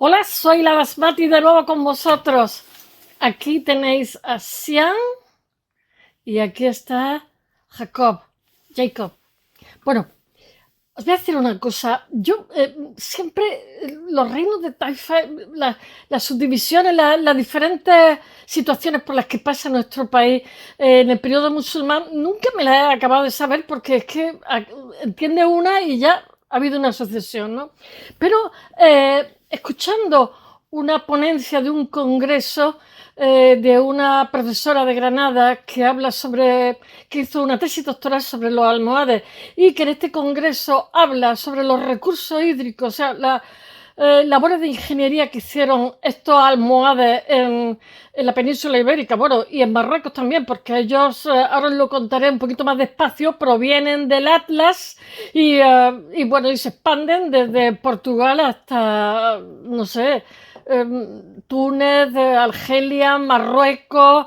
Hola, soy la Basmati de nuevo con vosotros. Aquí tenéis a Sian y aquí está Jacob. Bueno, os voy a decir una cosa. Yo siempre los reinos de Taifa, las subdivisiones, las diferentes situaciones por las que pasa nuestro país en el periodo musulmán, nunca me las he acabado de saber porque es que entiende una y ya ha habido una sucesión, ¿no? Pero escuchando una ponencia de un congreso de una profesora de Granada que hizo una tesis doctoral sobre los almohades y que en este congreso habla sobre los recursos hídricos, o sea, las labores de ingeniería que hicieron estos almohades en la península ibérica, bueno, y en Marruecos también, porque ellos, ahora os lo contaré un poquito más despacio, provienen del Atlas y bueno, y se expanden desde Portugal hasta, no sé, Túnez, Argelia, Marruecos,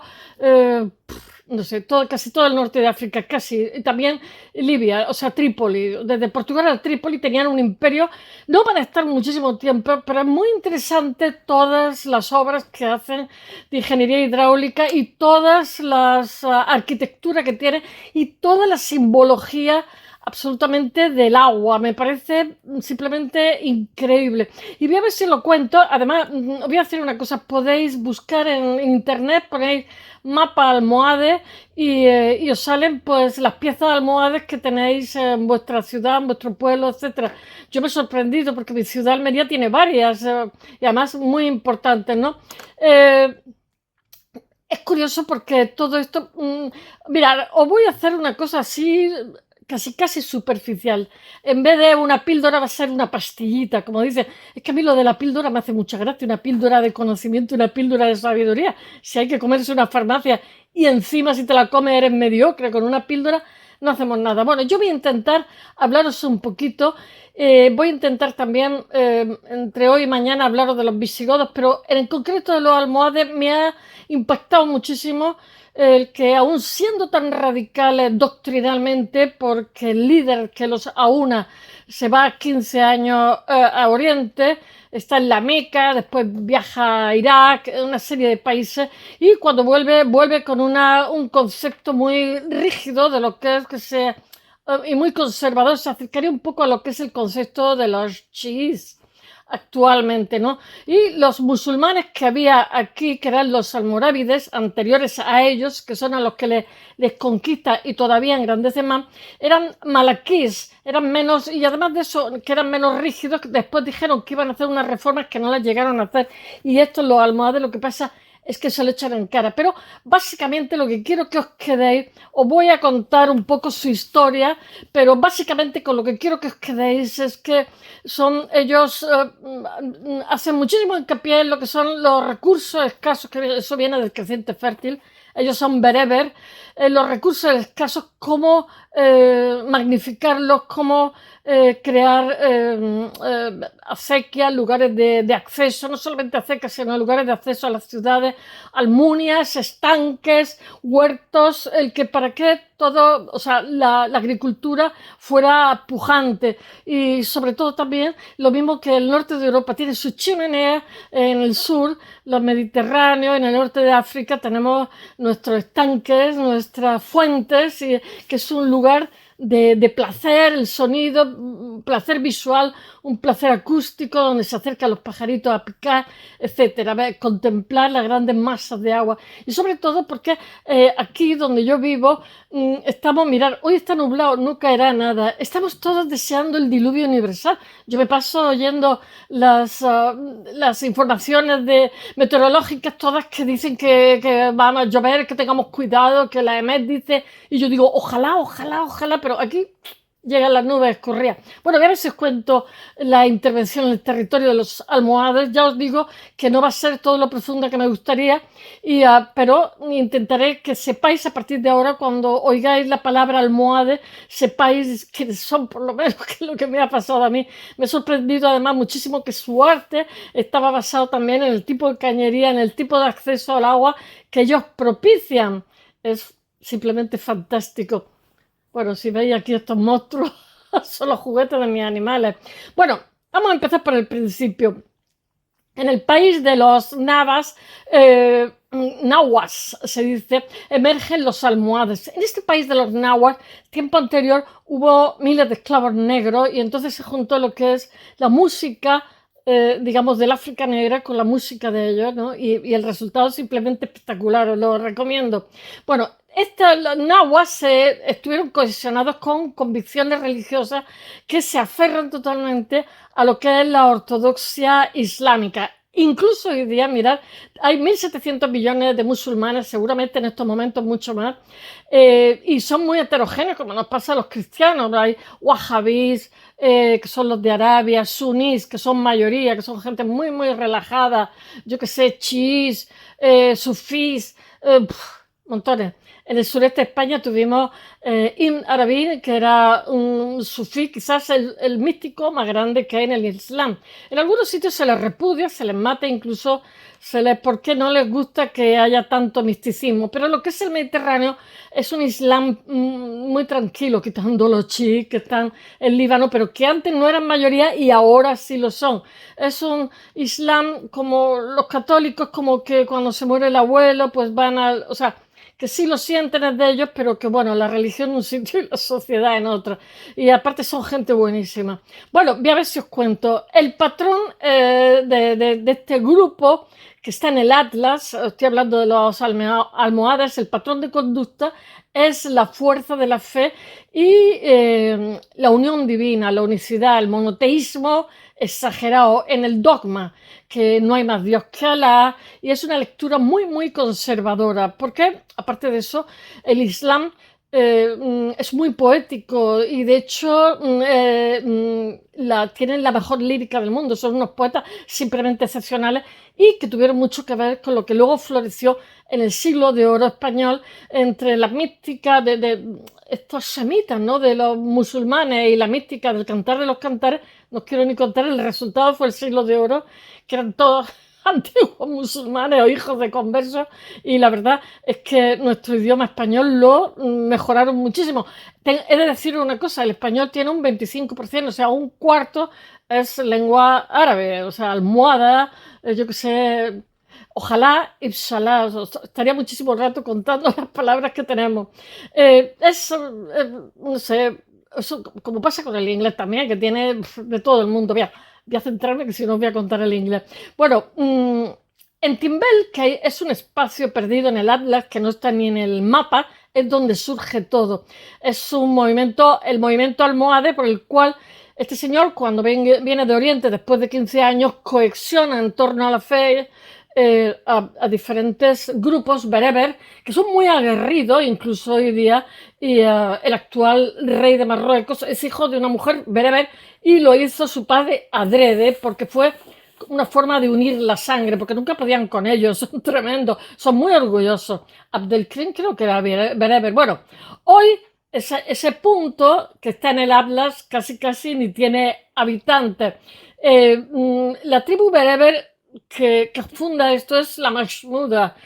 no sé, casi todo el norte de África, casi, y también Libia, o sea, Trípoli. Desde Portugal a Trípoli tenían un imperio, no van a estar muchísimo tiempo, pero es muy interesante todas las obras que hacen de ingeniería hidráulica y todas las arquitecturas que tienen y toda la simbología absolutamente del agua. Me parece simplemente increíble. Y voy a ver si lo cuento. Además, os voy a hacer una cosa. Podéis buscar en internet, ponéis mapa almohade y os salen pues las piezas de almohades que tenéis en vuestra ciudad, en vuestro pueblo, etcétera. Yo me he sorprendido porque mi ciudad Almería tiene varias y además muy importantes, ¿no? Es curioso porque todo esto, mirad, os voy a hacer una cosa así casi superficial. En vez de una píldora va a ser una pastillita, como dice. Es que a mí lo de la píldora me hace mucha gracia, una píldora de conocimiento, una píldora de sabiduría. Si hay que comerse una farmacia y encima si te la comes eres mediocre con una píldora, no hacemos nada. Bueno, yo voy a intentar hablaros un poquito. Voy a intentar también entre hoy y mañana hablaros de los visigodos, pero en concreto de los almohades me ha impactado muchísimo el que aún siendo tan radicales doctrinalmente, porque el líder que los aúna se va 15 años a Oriente, está en la Meca, después viaja a Irak, una serie de países, y cuando vuelve con un concepto muy rígido de lo que es que se y muy conservador, se acercaría un poco a lo que es el concepto de los chiíes actualmente, ¿no? Y los musulmanes que había aquí, que eran los almorávides, anteriores a ellos, que son a los que les conquista y todavía engrandece más, eran malaquíes, eran menos, y además de eso, que eran menos rígidos, después dijeron que iban a hacer unas reformas que no las llegaron a hacer, y esto los almohades lo que pasa es que se lo echan en cara. Pero básicamente lo que quiero que os quedéis, os voy a contar un poco su historia, pero básicamente con lo que quiero que os quedéis es que ellos hacen muchísimo hincapié en lo que son los recursos escasos, que eso viene del creciente fértil. Ellos son bereber, los recursos escasos, cómo magnificarlos, cómo crear acequias, lugares de acceso, no solamente acequias, sino lugares de acceso a las ciudades, almunias, estanques, huertos, el que para que todo, o sea, la agricultura fuera pujante y sobre todo también lo mismo que el norte de Europa tiene sus chimeneas, en el sur, los mediterráneos, en el norte de África tenemos nuestros estanques, nuestras fuentes, que es un lugar de placer, el sonido, un placer visual, un placer acústico, donde se acercan los pajaritos a picar, etcétera, contemplar las grandes masas de agua. Y sobre todo porque aquí donde yo vivo, estamos, mirar, hoy está nublado, no caerá nada. Estamos todos deseando el diluvio universal. Yo me paso oyendo las informaciones meteorológicas todas que dicen que van a llover, que tengamos cuidado, que la EMET dice, y yo digo, ojalá, ojalá, ojalá, pero aquí llegan las nubes escurridas. Bueno, voy a ver si os cuento la intervención en el territorio de los almohades. Ya os digo que no va a ser todo lo profunda que me gustaría, pero intentaré que sepáis a partir de ahora, cuando oigáis la palabra almohade, sepáis que son por lo menos que es lo que me ha pasado a mí. Me ha sorprendido además muchísimo que su arte estaba basado también en el tipo de cañería, en el tipo de acceso al agua que ellos propician. Es simplemente fantástico. Bueno, si veis aquí estos monstruos, son los juguetes de mis animales. Bueno, vamos a empezar por el principio. En el país de los nahuas, se dice, emergen los almohades. En este país de los nahuas, tiempo anterior, hubo miles de esclavos negros y entonces se juntó lo que es la música, digamos, del África negra con la música de ellos, ¿no? Y el resultado es simplemente espectacular, os lo recomiendo. Bueno, los nahuas estuvieron cohesionados con convicciones religiosas que se aferran totalmente a lo que es la ortodoxia islámica. Incluso hoy día, mirad, hay 1.700 millones de musulmanes, seguramente en estos momentos mucho más, y son muy heterogéneos, como nos pasa a los cristianos. Hay wahhabís, que son los de Arabia, sunís, que son mayoría, que son gente muy, muy relajada, yo que sé, chiís, sufís, montones. En el sureste de España tuvimos Ibn Arabi, que era un sufí, quizás el místico más grande que hay en el Islam. En algunos sitios se les repudia, se les mata, incluso porque no les gusta que haya tanto misticismo. Pero lo que es el Mediterráneo es un Islam muy tranquilo, quitando los chiíes que están en Líbano, pero que antes no eran mayoría y ahora sí lo son. Es un Islam como los católicos, como que cuando se muere el abuelo, pues van al... O sea, que sí lo sienten es de ellos, pero que bueno, la religión en un sitio y la sociedad en otro. Y aparte son gente buenísima. Bueno, voy a ver si os cuento. El patrón de este grupo que está en el Atlas, estoy hablando de los almohades, el patrón de conducta es la fuerza de la fe y la unión divina, la unicidad, el monoteísmo exagerado en el dogma, que no hay más Dios que Alá, y es una lectura muy, muy conservadora, porque, aparte de eso, el Islam es muy poético y de hecho tienen la mejor lírica del mundo, son unos poetas simplemente excepcionales y que tuvieron mucho que ver con lo que luego floreció en el siglo de oro español entre la mística de estos semitas, ¿no? De los musulmanes y la mística del cantar de los cantares. No os quiero ni contar, el resultado fue el siglo de oro, que eran todos antiguos musulmanes o hijos de conversos, y la verdad es que nuestro idioma español lo mejoraron muchísimo. He de decir una cosa, el español tiene un 25%, o sea, un cuarto es lengua árabe, o sea, almohada, yo qué sé, ojalá, inshallah, estaría muchísimo rato contando las palabras que tenemos. No sé, eso, como pasa con el inglés también, que tiene de todo el mundo. Voy a centrarme, que si no os voy a contar el inglés. Bueno, en Timbel, que es un espacio perdido en el Atlas, que no está ni en el mapa, es donde surge todo. Es un movimiento, el movimiento almohade, por el cual este señor, cuando viene de Oriente, después de 15 años, cohesiona en torno a la fe a diferentes grupos bereber que son muy aguerridos, incluso hoy día, y el actual rey de Marruecos es hijo de una mujer bereber y lo hizo su padre adrede porque fue una forma de unir la sangre, porque nunca podían con ellos, son tremendos, son muy orgullosos. Abdelkrim creo que era bereber. Bueno, hoy ese punto que está en el Atlas casi ni tiene habitantes. La tribu bereber que funda esto es la Mashmuda.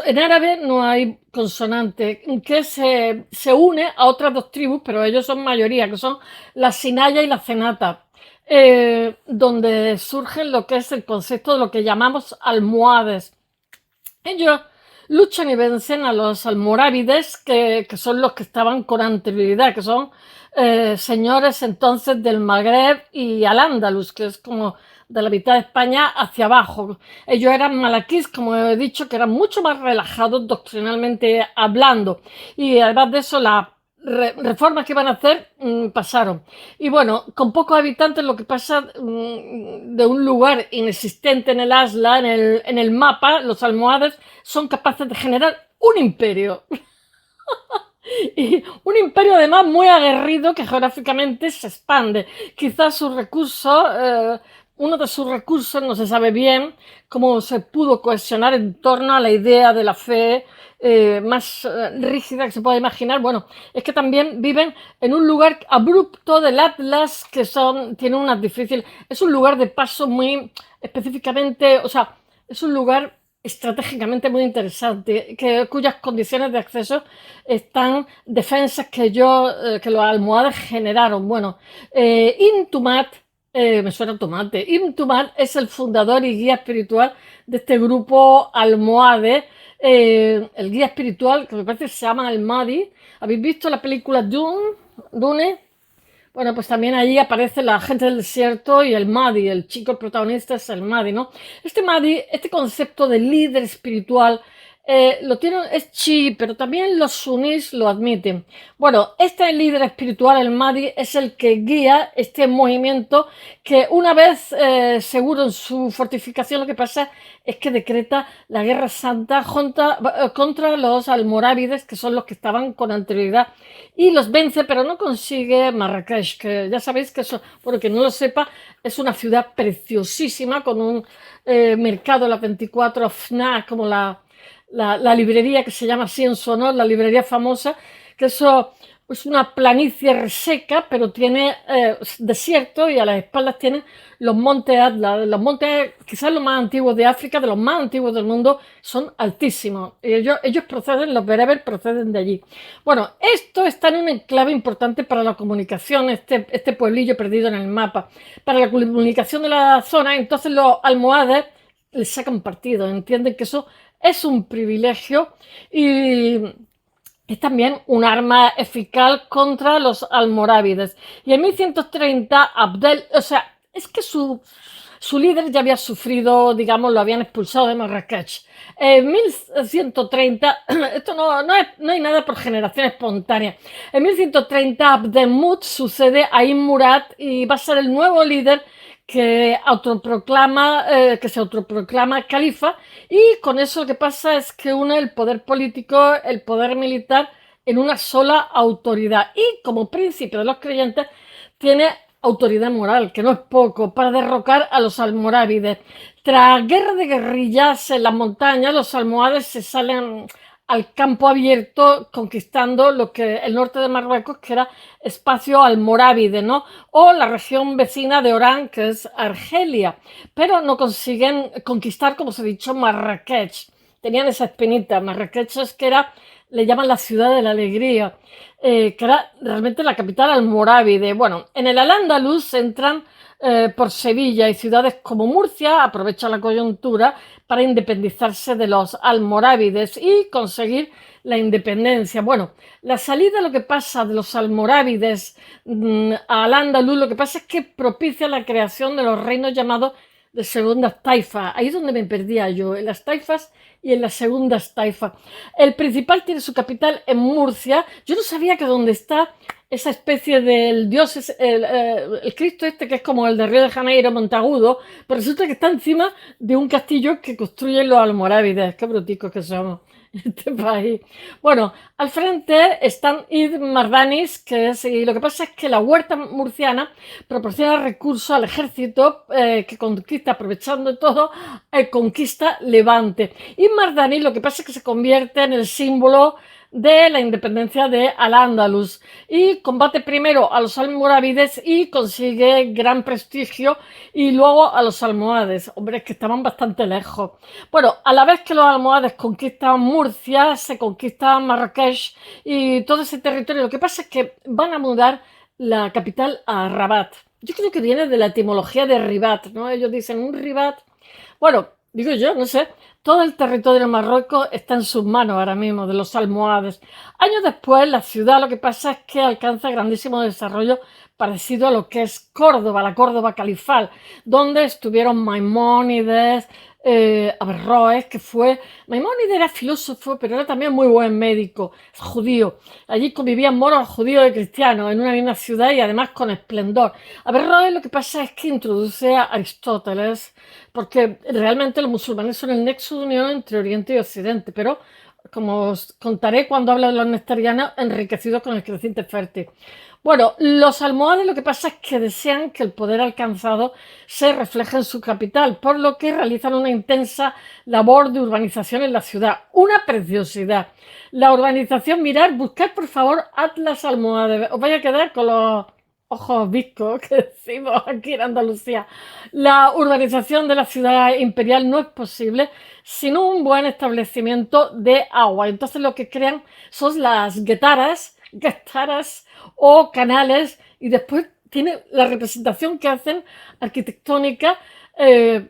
En árabe no hay consonante, que se une a otras dos tribus, pero ellos son mayoría, que son la Sinaya y la Cenata, donde surge lo que es el concepto de lo que llamamos almohades. Ellos luchan y vencen a los almorávides, que son los que estaban con anterioridad, que son señores entonces del Magreb y al-Ándalus, que es como de la mitad de España hacia abajo. Ellos eran malaquíes, como he dicho, que eran mucho más relajados doctrinalmente hablando. Y además de eso, las reformas que iban a hacer pasaron. Y bueno, con pocos habitantes, lo que pasa de un lugar inexistente en el Asla, en el mapa, los almohades son capaces de generar un imperio. Y un imperio además muy aguerrido que geográficamente se expande. Quizás sus recursos, uno de sus recursos, no se sabe bien cómo se pudo cohesionar en torno a la idea de la fe más rígida que se pueda imaginar. Bueno, es que también viven en un lugar abrupto del Atlas que tiene unas difíciles. Es un lugar de paso muy específicamente, o sea, es un lugar estratégicamente muy interesante, cuyas condiciones de acceso están defensas que los almohades generaron. Bueno, Intumat Me suena Tomate. Ibn Tumán es el fundador y guía espiritual de este grupo almohade, el guía espiritual, que me parece que se llama el Mahdi. ¿Habéis visto la película Dune? Dune? Bueno, pues también allí aparece la gente del desierto y el Mahdi, el chico el protagonista es el Mahdi, ¿no? Este Mahdi, este concepto de líder espiritual, lo tiene, es chií, pero también los sunís lo admiten. Bueno, este líder espiritual, el Mahdi, es el que guía este movimiento que una vez seguro en su fortificación, lo que pasa es que decreta la guerra santa contra los almorávides, que son los que estaban con anterioridad, y los vence, pero no consigue Marrakech, que ya sabéis que eso, bueno, que no lo sepa, es una ciudad preciosísima con un mercado, la 24 FNAC, como la librería que se llama así en su honor, la librería famosa, que eso es una planicie reseca, pero tiene desierto y a las espaldas tiene los montes Atlas. Los montes, quizás los más antiguos de África, de los más antiguos del mundo, son altísimos. Y ellos proceden, los bereber proceden de allí. Bueno, esto está en un enclave importante para la comunicación, este pueblillo perdido en el mapa, para la comunicación de la zona. Entonces los almohades les sacan partido, entienden que eso es un privilegio y es también un arma eficaz contra los almorávides. Y en 1130 Abdel, o sea, es que su líder ya había sufrido, digamos, lo habían expulsado de Marrakech. En 1130, esto no hay nada por generación espontánea. En 1130 Abdelmut sucede a Ibn Murad y va a ser el nuevo líder que se autoproclama califa, y con eso lo que pasa es que une el poder político, el poder militar en una sola autoridad, y como príncipe de los creyentes tiene autoridad moral, que no es poco, para derrocar a los almorávides. Tras guerra de guerrillas en las montañas, los almohades se salen al campo abierto conquistando lo que el norte de Marruecos, que era espacio almorávide, ¿no? O la región vecina de Orán, que es Argelia, pero no consiguen conquistar, como os he dicho, Marrakech. Tenían esa espinita. Marrakech es que era, le llaman la ciudad de la alegría, que era realmente la capital almorávide. Bueno, en el Al-Ándalus entran por Sevilla y ciudades como Murcia, aprovechan la coyuntura para independizarse de los almorávides y conseguir la independencia. Bueno, la salida, lo que pasa de los almorávides al Andaluz, lo que pasa es que propicia la creación de los reinos llamados de segundas taifas. Ahí es donde me perdía yo, en las taifas y en las segundas taifas. El principal tiene su capital en Murcia. Yo no sabía que donde está esa especie del dios, el Cristo este, que es como el de Río de Janeiro, Monteagudo, pero resulta que está encima de un castillo que construyen los almorávides. Qué bruticos que somos este país. Bueno, al frente están Id Mardanis, y lo que pasa es que la huerta murciana proporciona recursos al ejército que conquista, aprovechando todo, conquista Levante. Id Mardanis, lo que pasa es que se convierte en el símbolo de la independencia de Al-Ándalus y combate primero a los almorávides y consigue gran prestigio, y luego a los almohades. Hombre, es que estaban bastante lejos. Bueno, a la vez que los almohades conquistan Murcia, se conquista Marrakech y todo ese territorio. Lo que pasa es que van a mudar la capital a Rabat. Yo creo que viene de la etimología de Ribat, ¿no? Ellos dicen un Ribat. Bueno, digo yo, no sé, todo el territorio de Marruecos está en sus manos ahora mismo, de los almohades. Años después, la ciudad, lo que pasa es que alcanza grandísimo desarrollo parecido a lo que es Córdoba, la Córdoba califal, donde estuvieron Maimónides, Averroes, Maimónides era filósofo, pero era también muy buen médico, judío. Allí convivían moros, judíos y cristianos en una misma ciudad y además con esplendor. Averroes lo que pasa es que introduce a Aristóteles, porque realmente los musulmanes son el nexo de unión entre Oriente y Occidente, pero como os contaré cuando hable de los nectarianos, enriquecidos con el creciente fértil. Bueno, los almohades lo que pasa es que desean que el poder alcanzado se refleje en su capital, por lo que realizan una intensa labor de urbanización en la ciudad. Una preciosidad. La urbanización, buscad por favor Atlas Almohades. Os vais a quedar con los ojos viscos que decimos aquí en Andalucía. La urbanización de la ciudad imperial no es posible sin un buen establecimiento de agua. Entonces lo que crean son las guetaras o canales, y después tiene la representación que hacen arquitectónica, eh,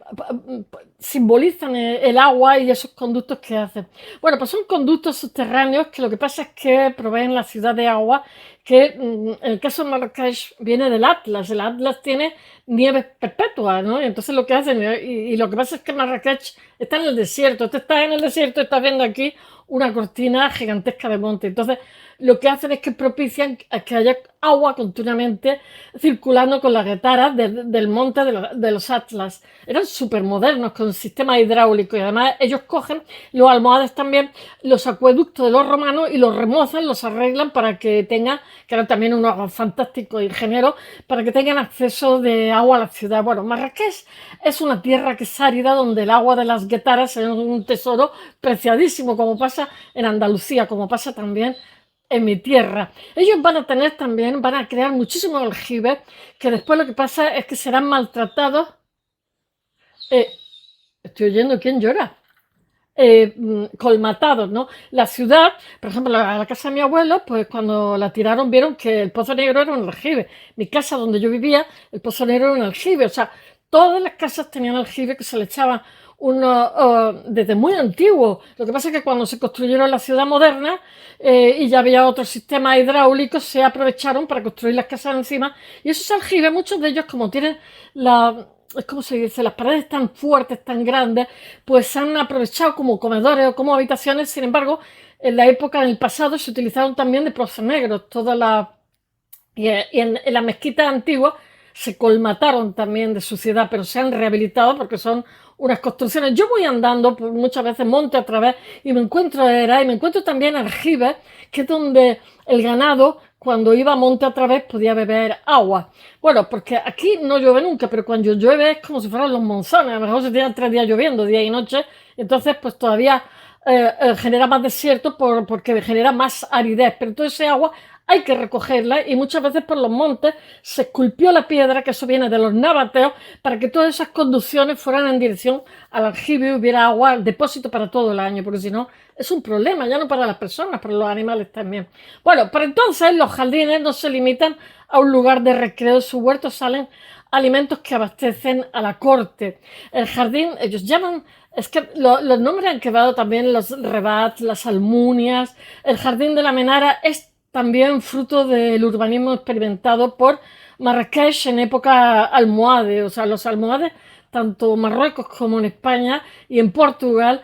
simbolizan el agua y esos conductos que hacen. Bueno, pues son conductos subterráneos que lo que pasa es que proveen la ciudad de agua, que en el caso de Marrakech viene del Atlas. El Atlas tiene nieve perpetua, ¿no? Y entonces lo que hacen, y lo que pasa es que Marrakech está en el desierto. Tú estás en el desierto, estás viendo aquí una cortina gigantesca de monte. Entonces, lo que hacen es que propician que haya agua continuamente circulando con las guetaras del monte de los Atlas. Eran súper modernos, con sistemas hidráulicos, y además ellos cogen los almohades también, los acueductos de los romanos, y los remozan, los arreglan para que tengan, que eran también unos fantásticos ingenieros, para que tengan acceso de agua a la ciudad. Bueno, Marrakech es una tierra que es árida, donde el agua de las guetaras es un tesoro preciadísimo, como pasa en Andalucía, como pasa también en mi tierra. Ellos van a tener también, van a crear muchísimos aljibes, que después lo que pasa es que serán maltratados. Eh, Estoy oyendo quién llora. Colmatados, ¿no? La ciudad, por ejemplo, la casa de mi abuelo, pues cuando la tiraron vieron que el Pozo Negro era un aljibe. Mi casa donde yo vivía, el Pozo Negro era un aljibe. O sea, todas las casas tenían aljibe que se le echaban desde muy antiguo. Lo que pasa es que cuando se construyeron la ciudad moderna y ya había otros sistemas hidráulicos, se aprovecharon para construir las casas encima. Y esos aljibes, muchos de ellos, como tienen la, ¿cómo se dice? Las paredes tan fuertes, tan grandes, pues se han aprovechado como comedores o como habitaciones. Sin embargo, en la época, en el pasado, se utilizaron también de pozos negros. En las mezquitas antiguas se colmataron también de suciedad, pero se han rehabilitado porque son unas construcciones. Yo voy andando por muchas veces monte a través y me encuentro y me encuentro también aljibes, que es donde el ganado, cuando iba monte a través, podía beber agua. Bueno, porque aquí no llueve nunca, pero cuando llueve es como si fueran los monzones. A lo mejor se tiran 3 días lloviendo, día y noche. Entonces, pues todavía genera más desierto porque genera más aridez. Pero toda ese agua hay que recogerla, y muchas veces por los montes se esculpió la piedra, que eso viene de los nabateos, para que todas esas conducciones fueran en dirección al aljibe y hubiera agua, depósito para todo el año, porque si no es un problema, ya no para las personas, para los animales también. Bueno, pero entonces los jardines no se limitan a un lugar de recreo. De su huerto salen alimentos que abastecen a la corte. El jardín, ellos llaman, es que los nombres han quedado también, los rebats, las almunias. El jardín de la Menara es también fruto del urbanismo experimentado por Marrakech en época almohade. O sea, los almohades, tanto en Marruecos como en España y en Portugal,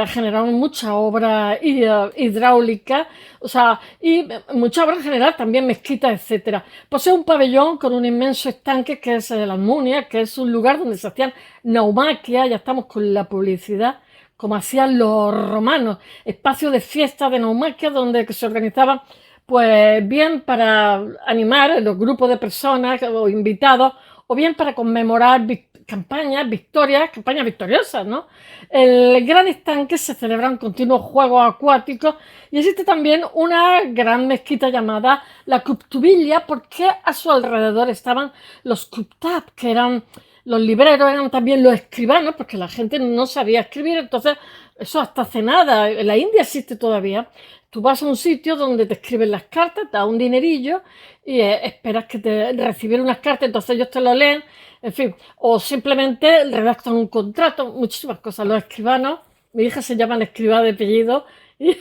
generaron mucha obra hidráulica, o sea, y mucha obra en general, también mezquitas, etcétera. Posee un pabellón con un inmenso estanque que es la Almunia, que es un lugar donde se hacían naumaquias. Ya estamos con la publicidad, como hacían los romanos, espacios de fiesta de naumaquias donde se organizaban, pues bien para animar los grupos de personas o invitados, o bien para conmemorar campañas victoriosas, ¿no? El gran estanque se celebran continuos juegos acuáticos, y existe también una gran mezquita llamada la Kutubiyya, porque a su alrededor estaban los Kubtab, que eran los libreros, eran también los escribanos, porque la gente no sabía escribir. Entonces eso hasta hace nada, en la India existe todavía. Tú vas a un sitio donde te escriben las cartas, das un dinerillo y esperas que te recibir unas cartas, entonces ellos te lo leen, en fin, o simplemente redactan un contrato, muchísimas cosas. Los escribanos, mi hija se llama escriba de apellido, y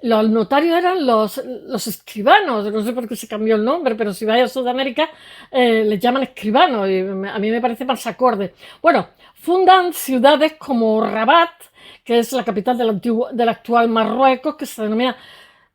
los notarios eran los escribanos. No sé por qué se cambió el nombre, pero si vais a Sudamérica les llaman escribanos, y a mí me parece más acorde. Bueno, fundan ciudades como Rabat, que es la capital del actual Marruecos, que se denomina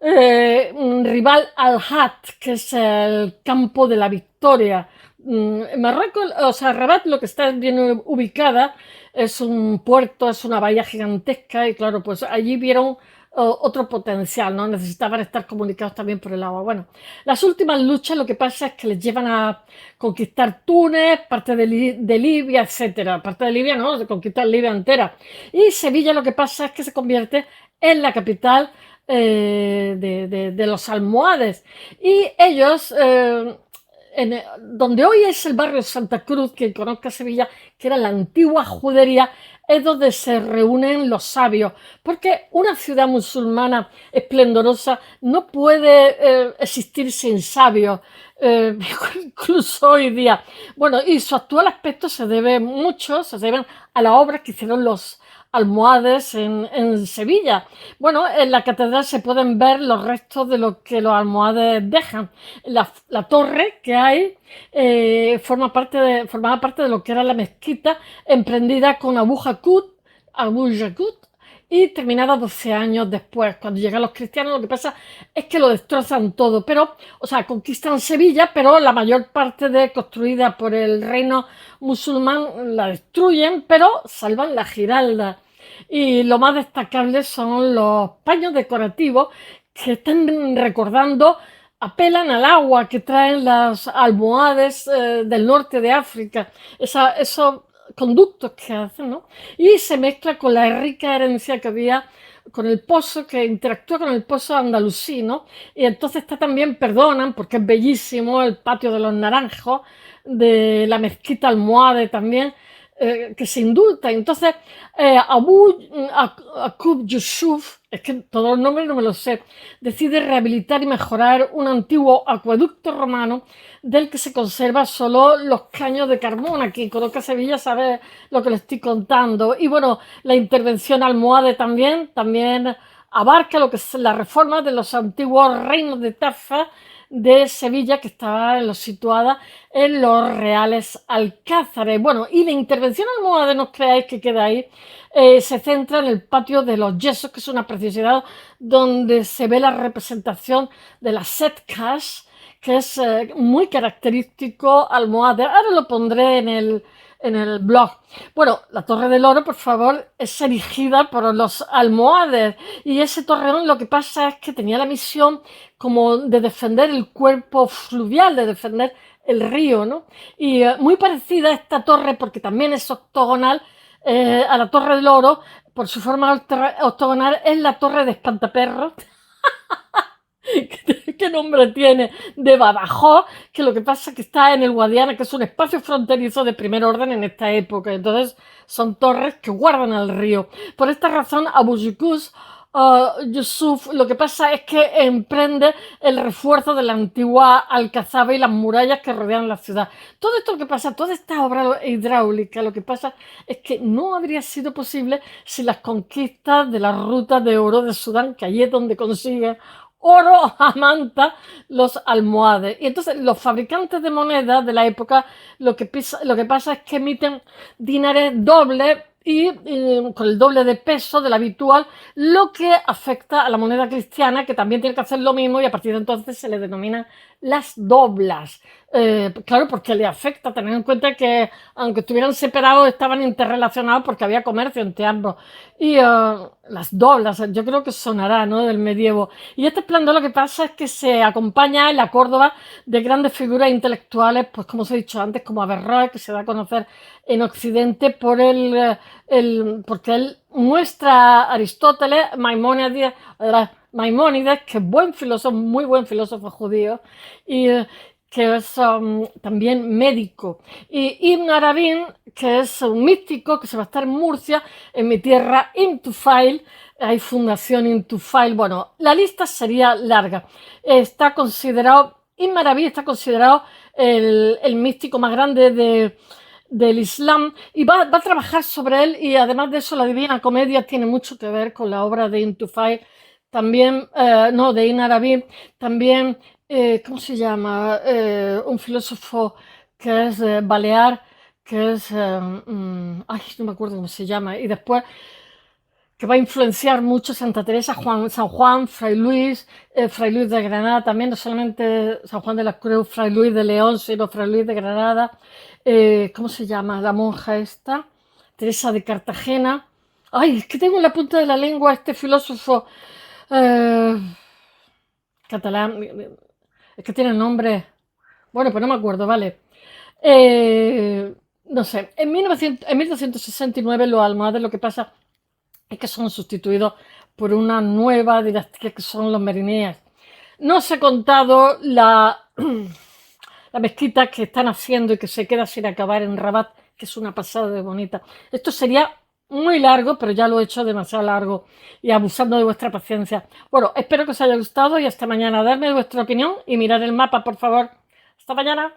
Rival al-Hat, que es el campo de la victoria. Marruecos, o sea, Rabat, lo que está bien ubicada, es un puerto, es una bahía gigantesca, y claro, pues allí vieron otro potencial, ¿no? Necesitaban estar comunicados también por el agua. Bueno, las últimas luchas, lo que pasa es que les llevan a conquistar Túnez, parte de Libia, etcétera. Parte de Libia, no, de conquistar Libia entera. Y Sevilla, lo que pasa es que se convierte en la capital de los almohades. Y ellos, donde hoy es el barrio Santa Cruz, quien conozca Sevilla, que era la antigua judería, es donde se reúnen los sabios, porque una ciudad musulmana esplendorosa no puede existir sin sabios, incluso hoy día. Bueno, y su actual aspecto se debe se deben a la obra que hicieron los almohades en Sevilla. Bueno, en la catedral se pueden ver los restos de lo que los almohades dejan. La torre que hay formaba parte de lo que era la mezquita, emprendida con Abu Yaqut, y terminada 12 años después. Cuando llegan los cristianos, lo que pasa es que lo destrozan todo, pero, o sea, conquistan Sevilla, pero la mayor parte construida por el reino musulmán la destruyen, pero salvan la Giralda. Y lo más destacable son los paños decorativos que están recordando, apelan al agua que traen las almohades del norte de África, esos conductos que hacen, ¿no? Y se mezcla con la rica herencia que había con el pozo, que interactúa con el pozo andalusí, ¿no? Y entonces está también, perdonan, porque es bellísimo el patio de los naranjos, de la mezquita almohade también, que se indulta. Entonces, Akub Yusuf, es que todos los nombres no me los sé, decide rehabilitar y mejorar un antiguo acueducto romano del que se conserva solo los caños de Carmona. Quien conozca Sevilla sabe lo que le estoy contando. Y bueno, la intervención almohade también abarca lo que es la reforma de los antiguos reinos de Tafa de Sevilla, que estaba situada en los Reales Alcázares. Bueno, y la intervención almohade, no os creáis que queda ahí, se centra en el patio de los yesos, que es una preciosidad donde se ve la representación de las setkas, que es muy característico almohade. Ahora lo pondré en el blog. Bueno, la Torre del Oro, por favor, es erigida por los almohades, y ese torreón lo que pasa es que tenía la misión como de defender el cuerpo fluvial, de defender el río, ¿no? Y muy parecida a esta torre, porque también es octogonal, a la Torre del Oro, por su forma octogonal, es la Torre de Espantaperros. ¿Qué nombre tiene? De Badajoz, que lo que pasa es que está en el Guadiana, que es un espacio fronterizo de primer orden en esta época. Entonces son torres que guardan el río. Por esta razón, Abu Yusuf, lo que pasa es que emprende el refuerzo de la antigua alcazaba y las murallas que rodean la ciudad. Todo esto que pasa, toda esta obra hidráulica, lo que pasa es que no habría sido posible sin las conquistas de la ruta de oro de Sudán, que allí es donde consigue oro a manta los almohades. Y entonces los fabricantes de monedas de la época lo que pasa es que emiten dinares dobles y con el doble de peso del habitual, lo que afecta a la moneda cristiana, que también tiene que hacer lo mismo, y a partir de entonces se le denominan las doblas. Claro, porque le afecta, tener en cuenta que aunque estuvieran separados, estaban interrelacionados porque había comercio entre ambos. Y las doblas, yo creo que sonará, ¿no?, del medievo. Y este esplendor lo que pasa es que se acompaña en la Córdoba de grandes figuras intelectuales, pues como os he dicho antes, como Averroes, que se da a conocer en Occidente porque él muestra a Aristóteles, Maimónides, que es buen filósofo, muy buen filósofo judío, y que es también médico. Y Ibn Arabín, que es un místico que se va a estar en Murcia, en mi tierra, in Tufail. Hay fundación in Tufail. Bueno, la lista sería larga. Ibn Arabí está considerado el místico más grande del Islam, y va a trabajar sobre él, y además de eso la Divina Comedia tiene mucho que ver con la obra de Ibn Tufail, también, no, de Ibn Arabí, también, ¿cómo se llama? Un filósofo que es balear, que es, ay, no me acuerdo cómo se llama, y después que va a influenciar mucho Santa Teresa, San Juan, Fray Luis de Granada también, no solamente San Juan de la Cruz, Fray Luis de León, sino Fray Luis de Granada. ¿Cómo se llama la monja esta? Teresa de Cartagena. Ay, es que tengo en la punta de la lengua este filósofo eh, catalán, es que tiene nombre, bueno, pues no me acuerdo, vale. No sé, en 1269 los almohades, lo que pasa es que son sustituidos por una nueva dinastía que son los Meriníes. No os he contado la mezquita que están haciendo y que se queda sin acabar en Rabat, que es una pasada de bonita. Esto sería muy largo, pero ya lo he hecho demasiado largo y abusando de vuestra paciencia. Bueno, espero que os haya gustado y hasta mañana. Darme vuestra opinión y mirar el mapa, por favor. Hasta mañana.